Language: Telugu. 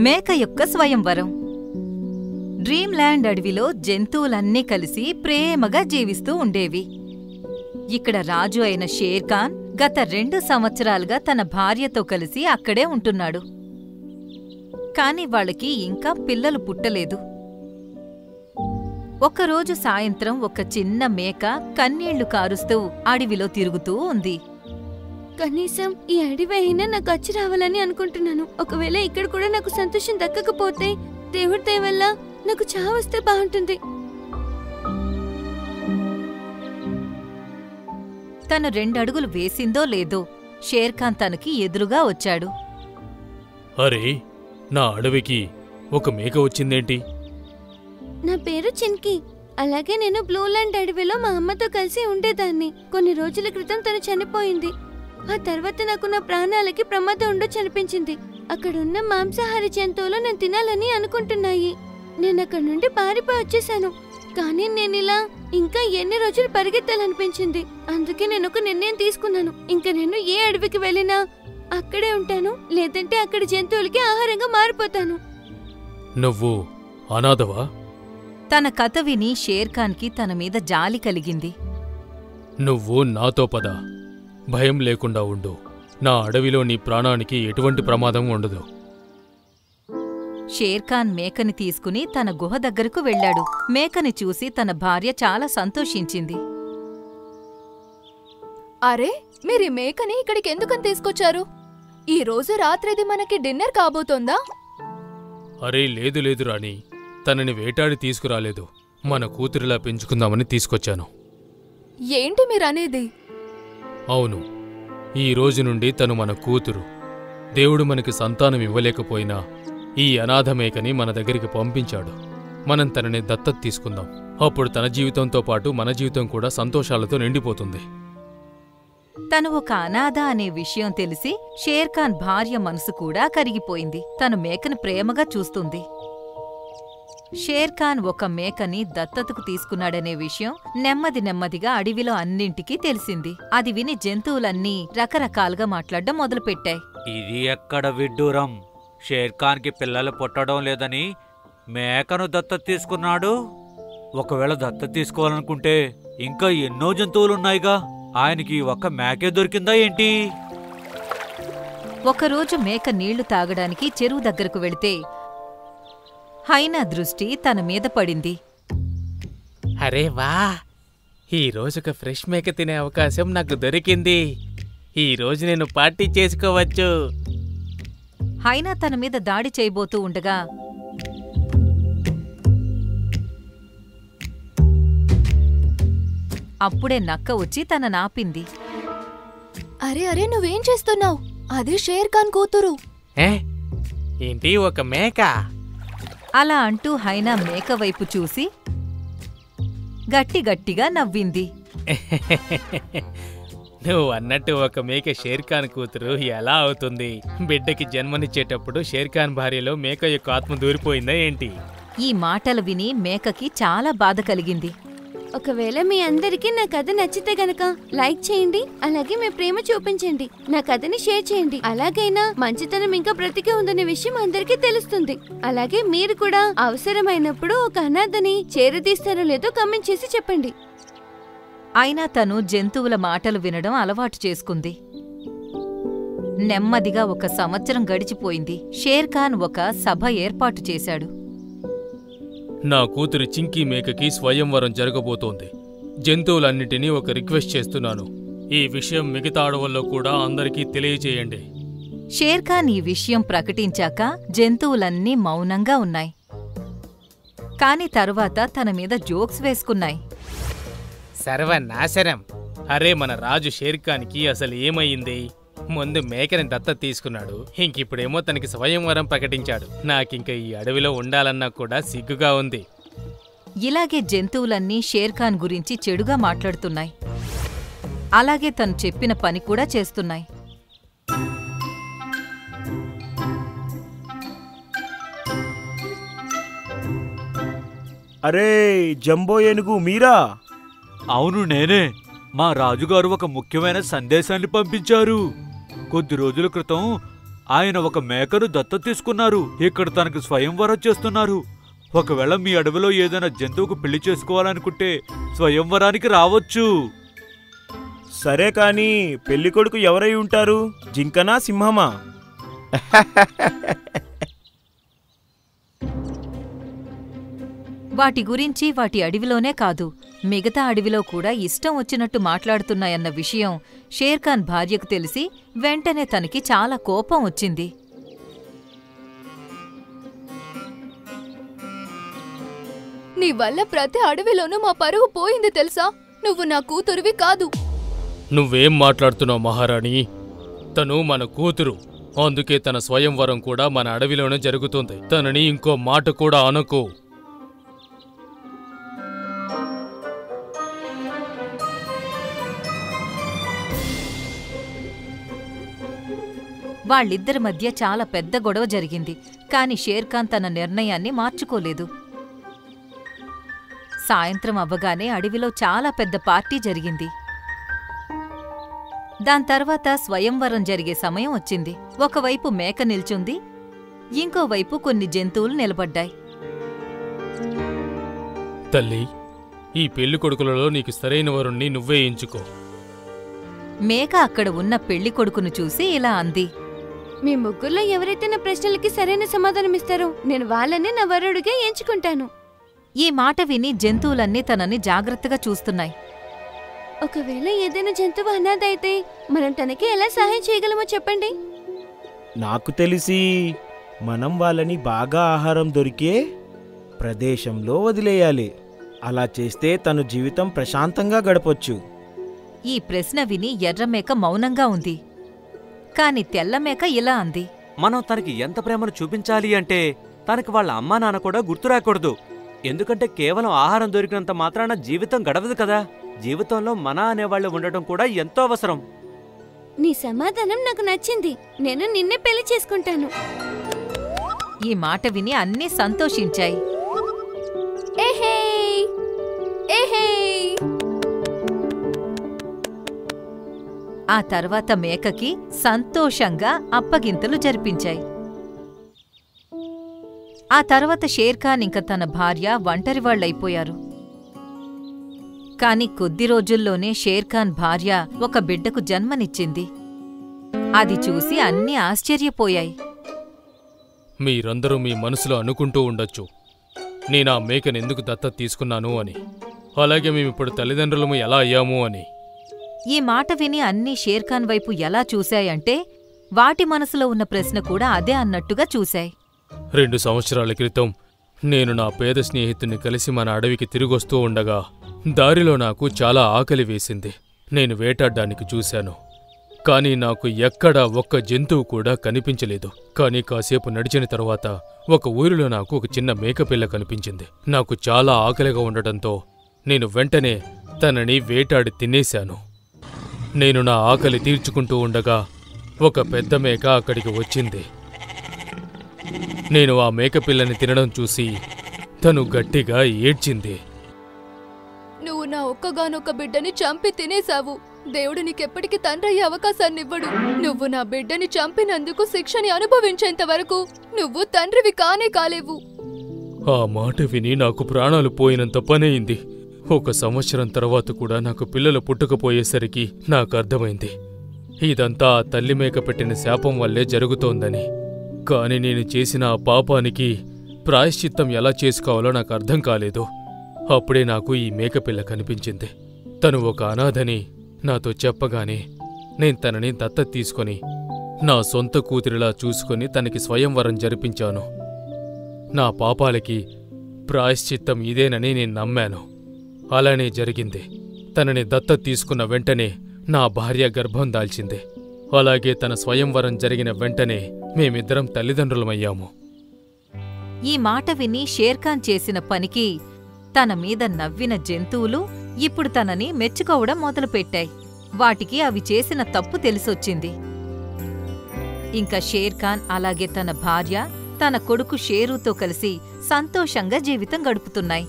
మేక యొక్క స్వయంవరం. డ్రీమ్ ల్యాండ్ అడవిలో జంతువులన్నీ కలిసి ప్రేమగా జీవిస్తూ ఉండేవి. ఇక్కడ రాజు అయిన షేర్ఖాన్ గత 2 సంవత్సరాలుగా తన భార్యతో కలిసి అక్కడే ఉంటున్నాడు. కాని వాళ్ళకి ఇంకా పిల్లలు పుట్టలేదు. ఒకరోజు సాయంత్రం ఒక చిన్న మేక కన్నీళ్లు కారుస్తూ అడవిలో తిరుగుతూ ఉంది. కనీసం ఈ అడవి అయినా నాకు వచ్చి రావాలని అనుకుంటున్నాను. ఒకవేళ ఇక్కడ కూడా నాకు సంతోషం దక్కకపోతే దేవుడి దయ వల్ల నాకు చావొస్తే బాగుంటుంది. తను 2 అడుగులు వేసిందో లేదో షేర్ఖాన్ తనకి ఎదురుగా వచ్చాడు. అరే, నా అడవికి ఒక మేక వచ్చిందేంటి? నా పేరు చింకీ. అలాగే నేను బ్లూ ల్యాండ్ అడవిలో మా అమ్మతో కలిసి ఉండేదాన్ని. కొన్ని రోజుల క్రితం తను చనిపోయింది. ఆ తర్వాత నాకు నా ప్రాణాలకి ప్రమాదం ఉండొచ్చు అనిపించింది. అక్కడున్న మాంసాహారి జంతువులు నేను తినాలని అనుకుంటున్నాయి. నేను అక్కడి నుండి పారిపోయి వచ్చేసాను. కానీ నేనిలా ఇంకా ఎన్ని రోజులు పరిగెత్తాలనిపించింది. అందుకే నేను ఒక నిర్ణయం తీసుకున్నాను. ఇంకా నేను ఏ అడవికి వెళ్ళినా అక్కడే ఉంటాను, లేదంటే అక్కడి జంతువులకి ఆహారంగా మారిపోతాను. నువ్వు అనాథవా? తన కథ విని షేర్ఖాన్కి తన మీద జాలి కలిగింది. నువ్వు నాతో పద. భయం లేకుండా ఉండు. నా అడవిలో నీ ప్రాణానికి ఎటువంటి ప్రమాదం ఉండదు. షేర్ఖాన్ మేకని తీసుకుని తన గుహ దగ్గరకు వెళ్లాడు. మేకని చూసి తన భార్య చాలా సంతోషించింది. అరే, మీరీ మేకని ఇక్కడికి ఎందుకని తీసుకొచ్చారు? ఈ రోజు రాత్రిది మనకి డిన్నర్ కాబోతోందా? అరే, లేదు లేదు రాణి, తనని వేటాడి తీసుకురాలేదు. మన కూతురిలా పెంచుకుందామని తీసుకొచ్చాను. ఏంటి మీరనేది? అవును, ఈ రోజు నుండి తను మన కూతురు. దేవుడు మనకి సంతానం ఇవ్వలేకపోయినా ఈ అనాథ మేకని మన దగ్గరికి పంపించాడు. మనం తనని దత్తత తీసుకుందాం. అప్పుడు తన జీవితంతో పాటు మన జీవితం కూడా సంతోషాలతో నిండిపోతుంది. తను ఒక అనాథ అనే విషయం తెలిసి షేర్ఖాన్ భార్య మనసు కూడా కరిగిపోయింది. తను మేకని ప్రేమగా చూస్తుంది. షేర్ఖాన్ ఒక మేకని దత్తతకు తీసుకున్నాడనే విషయం నెమ్మదిగా అడవిలో అన్నింటికీ తెలిసింది. అది విని జంతువులన్నీ రకరకాలుగా మాట్లాడడం మొదలుపెట్టాయి. ఇది ఎక్కడ విడ్డూరం! షేర్ఖాన్కి పిల్లలు పుట్టడం లేదని మేకను దత్తత తీసుకున్నాడు. ఒకవేళ దత్తత తీసుకోవాలనుకుంటే ఇంకా ఎన్నో జంతువులున్నాయిగా. ఆయనకి ఒక్క మేకే దొరికిందా ఏంటి? ఒకరోజు మేక నీళ్లు తాగడానికి చెరువు దగ్గరకు వెళితే హైనా దృష్టి తన మీద పడింది. అరే వా! ఈరోజొక ఫ్రెష్ మేక తినే అవకాశం నాకు దొరికింది. ఈరోజు నేను పార్టీ చేసుకోవచ్చు. హైనా తన మీద దాడి చేయబోతూ ఉండగా అప్పుడే నక్క వచ్చి తన నాపింది. అరే అరే, నువ్వేం చేస్తున్నావు? అది షేర్ఖాన్ కూతురు. ఏంటి, ఒక మేక? అలా అంటూ హైనా మేక వైపు చూసి గట్టిగా నవ్వింది. నువ్వు అన్నట్టు ఒక మేక షేర్ఖాన్ కూతురు ఎలా అవుతుంది? బిడ్డకి జన్మనిచ్చేటప్పుడు షేర్ఖాన్ భార్యలో మేక యొక్క ఆత్మ దూరిపోయిందా ఏంటి? ఈ మాటలు విని మేకకి చాలా బాధ కలిగింది. ఒకవేళ మీ అందరికీ నా కథ నచ్చితే గనక లైక్ చేయండి, అలాగే మీ ప్రేమ చూపించండి, నా కథని షేర్ చేయండి. అలాగైనా మంచితనం ఇంకా బ్రతికే ఉందనే విషయం అందరికీ తెలుస్తుంది. అలాగే మీరు కూడా అవసరమైనప్పుడు ఒక అనాథని చేరదీస్తారో లేదో కమెంట్ చేసి చెప్పండి. అయినా తను జంతువుల మాటలు వినడం అలవాటు చేసుకుంది. నెమ్మదిగా 1 సంవత్సరం గడిచిపోయింది. షేర్ఖాన్ ఒక సభ ఏర్పాటు చేశాడు. నా కూతురి చింకీ మేకకి స్వయంవరం జరగబోతోంది. జంతువులన్నిటినీ ఒక రిక్వెస్ట్ చేస్తున్నాను. ఈ విషయం మిగతా అడవుల్లో కూడా అందరికీ తెలియజేయండి. షేర్ఖాన్ ఈ విషయం ప్రకటించాక జంతువులన్నీ మౌనంగా ఉన్నాయి. కాని తరువాత తన మీద జోక్స్ వేసుకున్నాయి. సర్వనాశనం! అరే, మన రాజు షేర్ఖాన్కి అసలు ఏమయ్యింది? ముందు మేకని దత్తత తీసుకున్నాడు, ఇంకిప్పుడేమో తనకి స్వయంవరం ప్రకటించాడు. నాకింక ఈ అడవిలో ఉండాలన్నా కూడా సిగ్గుగా ఉంది. ఇలాగే జంతువులన్నీ షేర్ఖాన్ గురించి చెడుగా మాట్లాడుతున్నాయి. అలాగే తను చెప్పిన పని కూడా చేస్తున్నాయి. అరే, జంబో ఏనుగు మీరా? అవును, నేనే. మా రాజుగారు ఒక ముఖ్యమైన సందేశాన్ని పంపించారు. కొద్ది రోజుల క్రితం ఆయన ఒక మేకను దత్త తీసుకున్నారు. ఇక్కడ తనకు స్వయంవరం చేస్తున్నారు. ఒకవేళ మీ అడవిలో ఏదైనా జంతువుకు పెళ్లి చేసుకోవాలనుకుంటే స్వయంవరానికి రావచ్చు. సరే కానీ పెళ్ళికొడుకు ఎవరై ఉంటారు? జింకనా, సింహమా? వాటి గురించి వాటి అడవిలోనే కాదు, మిగతా అడవిలో కూడా ఇష్టం వచ్చినట్టు మాట్లాడుతున్నాయన్న విషయం షేర్ఖాన్ భార్యకు తెలిసి వెంటనే తనకి చాలా కోపం వచ్చింది. నీ వల్ల ప్రతి అడవిలోనూ మా పరువు పోయింది తెలుసా? నువ్వు నా కూతురువి కాదు. నువ్వేం మాట్లాడుతున్నావు మహారాణి? తను మన కూతురు, అందుకే తన స్వయంవరం కూడా మన అడవిలోనే జరుగుతుంది. తనని ఇంకో మాట కూడా అనకు. వాళ్ళిద్దరి మధ్య చాలా పెద్ద గొడవ జరిగింది. కాని షేర్ఖాన్ తన నిర్ణయాన్ని మార్చుకోలేదు. సాయంత్రం అవ్వగానే అడవిలో చాలా పెద్ద పార్టీ జరిగింది. దాని తర్వాత స్వయంవరం జరిగే సమయం వచ్చింది. ఒకవైపు మేక నిల్చుంది, ఇంకోవైపు కొన్ని జంతువులు నిలబడ్డాయి. తల్లి, ఈ పెళ్లి కొడుకులలో నీకు సరైన వరుణ్ణి నువ్వే ఎంచుకో. మేక అక్కడ ఉన్న పెళ్లి కొడుకును చూసి ఇలా అంది. మీ ముగ్గురులో ఎవరైతే నా ప్రశ్నలకి సరైన సమాధానమిస్తారో నేను వాళ్ళని నా వరుడిగా ఎంచుకుంటాను. ఈ మాట విని జంతువులన్నీ తనని జాగ్రత్తగా చూస్తున్నాయి. ఒకవేళ ఏదైనా జంతువు అనాథ అయితే మనం తనకి ఎలా సహాయం చేయగలమో చెప్పండి. నాకు తెలిసి మనం వాళ్ళని బాగా ఆహారం దొరికే ప్రదేశంలో వదిలేయాలి. అలా చేస్తే తను జీవితం ప్రశాంతంగా గడపొచ్చు. ఈ ప్రశ్న విని ఎర్రమేక మౌనంగా ఉంది. కాని తెల్లమేక ఇలా అంది. మనం తనకి ఎంత ప్రేమను చూపించాలి అంటే తనకి వాళ్ళ అమ్మా నాన్న కూడా గుర్తు రాకూడదు. ఎందుకంటే కేవలం ఆహారం దొరికినంత మాత్రాన జీవితం గడవదు కదా. జీవితంలో మన అనేవాళ్ళు ఉండటం కూడా ఎంతో అవసరం. నీ సమాధానం నాకు నచ్చింది. నేను నిన్నే పెళ్లి చేసుకుంటాను. ఈ మాట విని అన్నీ సంతోషించాయి. ఏహే ఏహే. ఆ తర్వాత మేకకి సంతోషంగా అప్పగింతలు జరిపించాయి. ఆ తర్వాత షేర్ఖాన్ ఇంక తన భార్య ఒంటరివాళ్లైపోయారు. కాని కొద్ది రోజుల్లోనే షేర్ఖాన్ భార్య ఒక బిడ్డకు జన్మనిచ్చింది. అది చూసి అన్నీ ఆశ్చర్యపోయాయి. మీరందరూ మీ మనసులో అనుకుంటూ ఉండొచ్చు, నేనా మేకనెందుకు దత్తత తీసుకున్నాను అని, అలాగే మేమిప్పుడు తల్లిదండ్రులము ఎలా అయ్యాము అని. ఈ మాట విని అన్నీ షేర్ఖాన్ వైపు ఎలా చూశాయంటే వాటి మనసులో ఉన్న ప్రశ్న కూడా అదే అన్నట్టుగా చూశాయి. 2 సంవత్సరాల క్రితం నేను నా పేద స్నేహితుని కలిసి మన అడవికి తిరిగొస్తూ ఉండగా దారిలో నాకు చాలా ఆకలి వేసింది. నేను వేటాడ్డానికి చూశాను, కానీ నాకు ఎక్కడా ఒక్క జంతువు కూడా కనిపించలేదు. కానీ కాసేపు నడిచిన తరువాత ఒక ఊరిలో నాకు ఒక చిన్న మేకపిల్ల కనిపించింది. నాకు చాలా ఆకలిగా ఉండటంతో నేను వెంటనే తనని వేటాడి తినేశాను. నేను నా ఆకలి తీర్చుకుంటూ ఉండగా ఒక పెద్ద మేక అక్కడికి వచ్చింది. నేను ఆ మేకపిల్లని తినడం చూసి తను గట్టిగా ఏడ్చింది. నువ్వు నా ఒక్కగానొక్క బిడ్డని చంపి తినేశావు. దేవుడు నీకెప్పటికీ తండ్రయ్యే అవకాశాన్నివ్వడు. నువ్వు నా బిడ్డని చంపినందుకు శిక్షని అనుభవించేంత వరకు నువ్వు తండ్రివి కానే కాలేవు. ఆ మాట విని నాకు ప్రాణాలు పోయినంత పనయింది. 1 సంవత్సరం తర్వాత కూడా నాకు పిల్లలు పుట్టకపోయేసరికి నాకు అర్థమైంది ఇదంతా ఆ తల్లి మేక పెట్టిన శాపం వల్లే జరుగుతోందని. కాని నేను చేసిన ఆ పాపానికి ప్రాయశ్చిత్తం ఎలా చేసుకోవాలో నాకు అర్థం కాలేదు. అప్పుడే నాకు ఈ మేకపిల్ల కనిపించింది. తను ఒక అనాథని నాతో చెప్పగానే నేను తనని దత్తత తీసుకొని నా సొంత కూతురిలా చూసుకొని తనకి స్వయంవరం జరిపించాను. నా పాపాలకి ప్రాయశ్చిత్తం ఇదేనని నేను నమ్మాను. అలానే జరిగింది. తనని దత్తత తీసుకున్న వెంటనే నా భార్య గర్భం దాల్చింది. అలాగే తన స్వయంవరం జరిగిన వెంటనే మేమిద్దరం తల్లిదండ్రులమయ్యాము. ఈ మాట విని షేర్ఖాన్ చేసిన పనికి తన మీద నవ్విన జంతువులు ఇప్పుడు తనని మెచ్చుకోవడం మొదలుపెట్టాయి. వాటికి అవి చేసిన తప్పు తెలిసొచ్చింది. ఇంకా షేర్ఖాన్ అలాగే తన భార్య, తన కొడుకు షేరుతో కలిసి సంతోషంగా జీవితం గడుపుతున్నాయి.